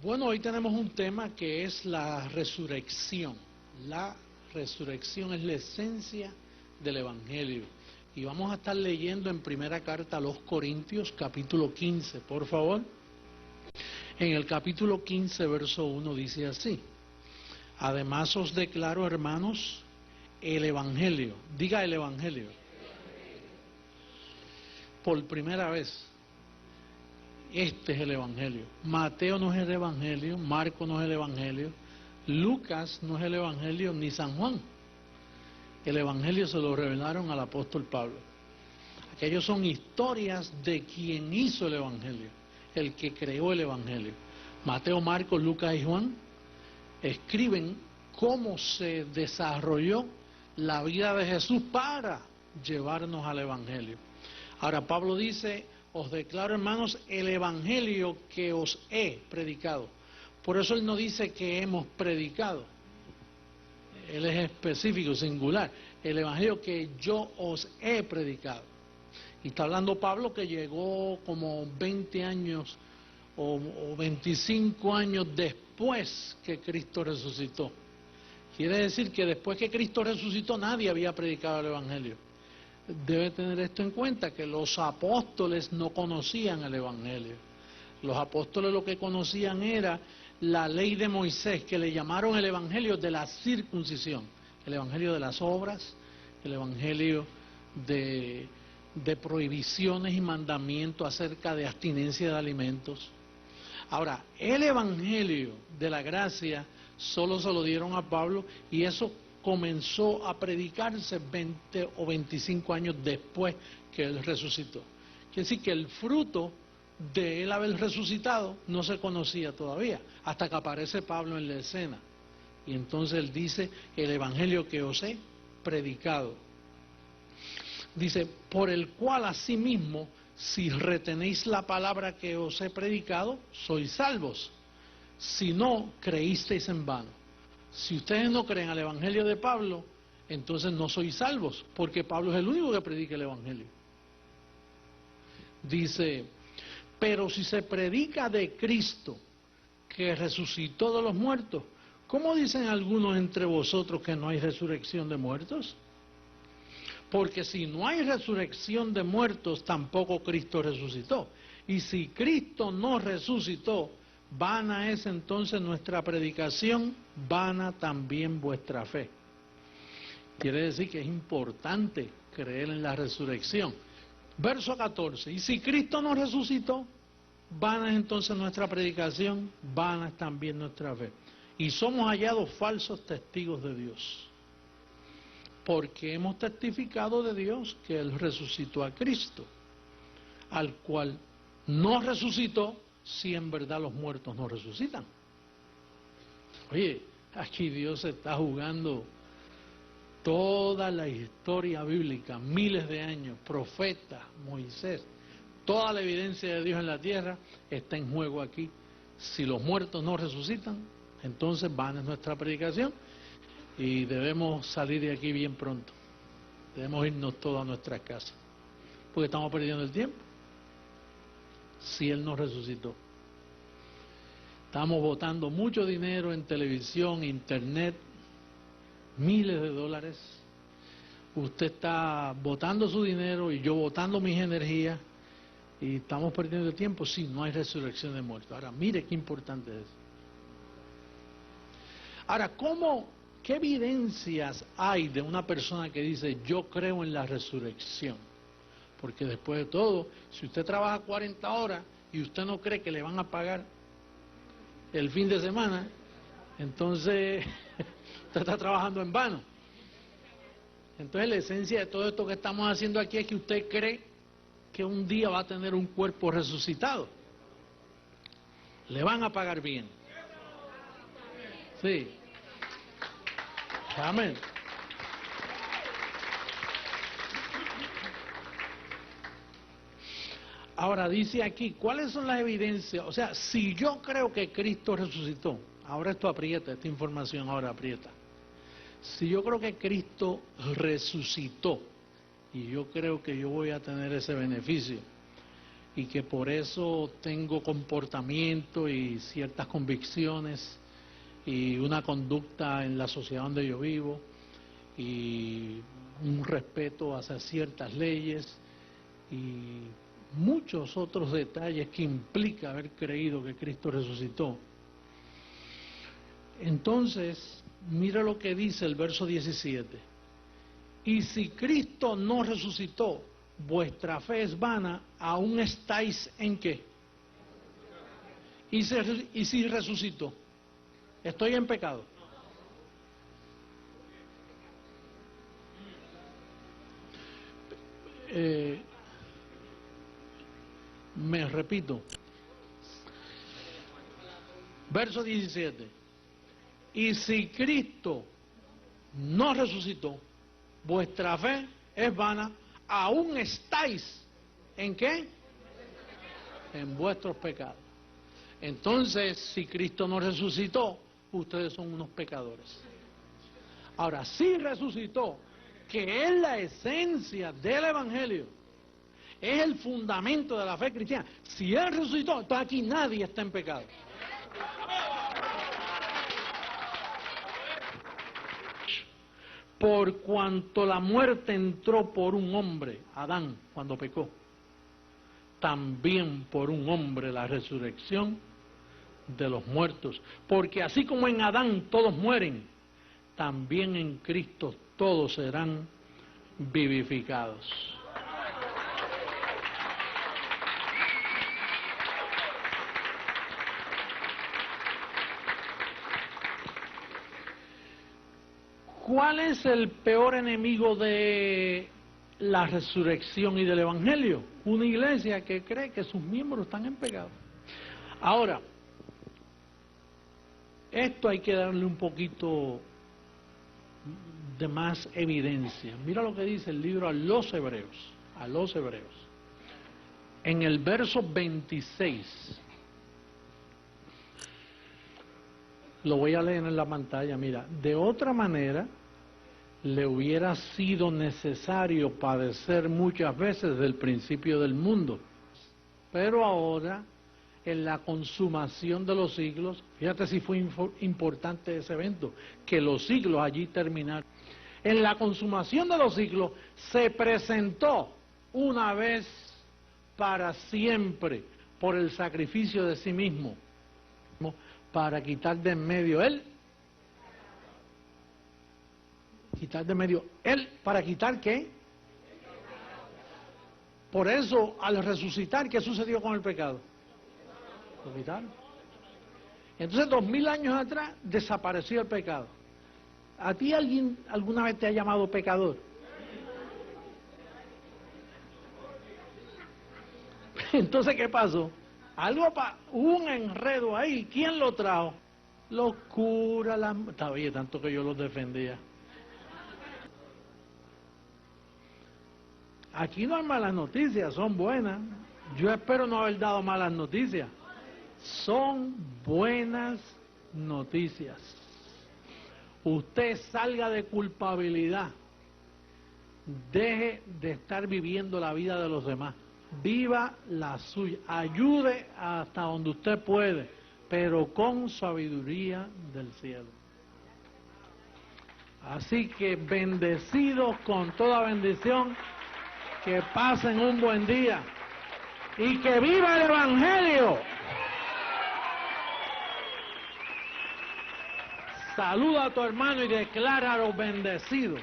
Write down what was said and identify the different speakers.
Speaker 1: Bueno, hoy tenemos un tema que es la resurrección. La resurrección es la esencia del Evangelio. Y vamos a estar leyendo en primera carta a los Corintios, capítulo 15, por favor. En el capítulo 15, verso 1 dice así: además os declaro, hermanos, el Evangelio. Diga el Evangelio. Por primera vez. Este es el Evangelio. Mateo no es el Evangelio, Marco no es el Evangelio, Lucas no es el Evangelio, ni San Juan. El Evangelio se lo revelaron al apóstol Pablo. Aquellos son historias de quien hizo el Evangelio, el que creó el Evangelio. Mateo, Marco, Lucas y Juan escriben cómo se desarrolló la vida de Jesús para llevarnos al Evangelio. Ahora Pablo dice: os declaro, hermanos, el Evangelio que os he predicado. Por eso él no dice que hemos predicado. Él es específico, singular. El Evangelio que yo os he predicado. Y está hablando Pablo que llegó como 20 años o 25 años después que Cristo resucitó. Quiere decir que después que Cristo resucitó nadie había predicado el Evangelio. Debe tener esto en cuenta, que los apóstoles no conocían el Evangelio. Los apóstoles lo que conocían era la ley de Moisés, que le llamaron el Evangelio de la circuncisión, el Evangelio de las obras, el Evangelio de prohibiciones y mandamientos acerca de abstinencia de alimentos. Ahora, el Evangelio de la gracia solo se lo dieron a Pablo, y eso comenzó a predicarse 20 o 25 años después que él resucitó. Quiere decir que el fruto de él haber resucitado no se conocía todavía, hasta que aparece Pablo en la escena. Y entonces él dice: el Evangelio que os he predicado. Dice: por el cual asimismo, si retenéis la palabra que os he predicado, sois salvos. Si no, creísteis en vano. Si ustedes no creen al Evangelio de Pablo, entonces no sois salvos, porque Pablo es el único que predica el Evangelio. Dice: pero si se predica de Cristo, que resucitó de los muertos, ¿cómo dicen algunos entre vosotros que no hay resurrección de muertos? Porque si no hay resurrección de muertos, tampoco Cristo resucitó. Y si Cristo no resucitó, vana es entonces nuestra predicación, vana también vuestra fe. Quiere decir que es importante creer en la resurrección. Verso 14: y si Cristo no resucitó, vana es entonces nuestra predicación, vana es también nuestra fe. Y somos hallados falsos testigos de Dios, porque hemos testificado de Dios que Él resucitó a Cristo, al cual no resucitó, si en verdad los muertos no resucitan. Oye, aquí Dios está jugando toda la historia bíblica, miles de años, profetas, Moisés, toda la evidencia de Dios en la tierra está en juego aquí. Si los muertos no resucitan, entonces vana es nuestra predicación, y debemos salir de aquí bien pronto. Debemos irnos todos a nuestras casas, porque estamos perdiendo el tiempo. Si Él no resucitó, estamos botando mucho dinero en televisión, internet, miles de dólares. Usted está botando su dinero y yo botando mis energías, y estamos perdiendo el tiempo si no hay resurrección de muertos. Ahora, mire qué importante es. Ahora, ¿qué evidencias hay de una persona que dice: yo creo en la resurrección? Porque después de todo, si usted trabaja 40 horas y usted no cree que le van a pagar el fin de semana, entonces usted está trabajando en vano. Entonces la esencia de todo esto que estamos haciendo aquí es que usted cree que un día va a tener un cuerpo resucitado. Le van a pagar bien. Sí. Amén. Ahora dice aquí, ¿cuáles son las evidencias? O sea, si yo creo que Cristo resucitó, ahora esto aprieta, esta información ahora aprieta. Si yo creo que Cristo resucitó, y yo creo que yo voy a tener ese beneficio, y que por eso tengo comportamiento y ciertas convicciones y una conducta en la sociedad donde yo vivo y un respeto hacia ciertas leyes y muchos otros detalles que implica haber creído que Cristo resucitó. Entonces, mira lo que dice el verso 17. Y si Cristo no resucitó, vuestra fe es vana, aún estáis ¿en qué? Y si resucitó, estoy en pecado. Me repito, verso 17. Y si Cristo no resucitó, vuestra fe es vana, aún estáis ¿en qué? En vuestros pecados. Entonces, si Cristo no resucitó, ustedes son unos pecadores. Ahora, si resucitó, que es la esencia del Evangelio, es el fundamento de la fe cristiana. Si Él resucitó, entonces aquí nadie está en pecado. Por cuanto la muerte entró por un hombre, Adán, cuando pecó, también por un hombre la resurrección de los muertos. Porque así como en Adán todos mueren, también en Cristo todos serán vivificados. ¿Cuál es el peor enemigo de la resurrección y del Evangelio? Una iglesia que cree que sus miembros están en pecado. Ahora, esto hay que darle un poquito de más evidencia. Mira lo que dice el libro a los Hebreos. En el verso 26. Lo voy a leer en la pantalla, mira. De otra manera, le hubiera sido necesario padecer muchas veces desde el principio del mundo. Pero ahora, en la consumación de los siglos, fíjate si fue importante ese evento, que los siglos allí terminaron. En la consumación de los siglos, se presentó una vez para siempre por el sacrificio de sí mismo, para quitar de en medio ¿para quitar qué? Por eso, al resucitar, ¿qué sucedió con el pecado? Lo quitaron. Entonces, 2000 años atrás, desapareció el pecado. ¿A ti alguien alguna vez te ha llamado pecador? Entonces, ¿qué pasó? Hubo un enredo ahí. ¿Quién lo trajo? Los curas, está bien, tanto que yo los defendía. Aquí no hay malas noticias, son buenas. Yo espero no haber dado malas noticias. Son buenas noticias. Usted salga de culpabilidad. Deje de estar viviendo la vida de los demás. Viva la suya. Ayude hasta donde usted puede, pero con sabiduría del cielo. Así que bendecidos con toda bendición, que pasen un buen día y que viva el Evangelio. Saluda a tu hermano y decláralo bendecido.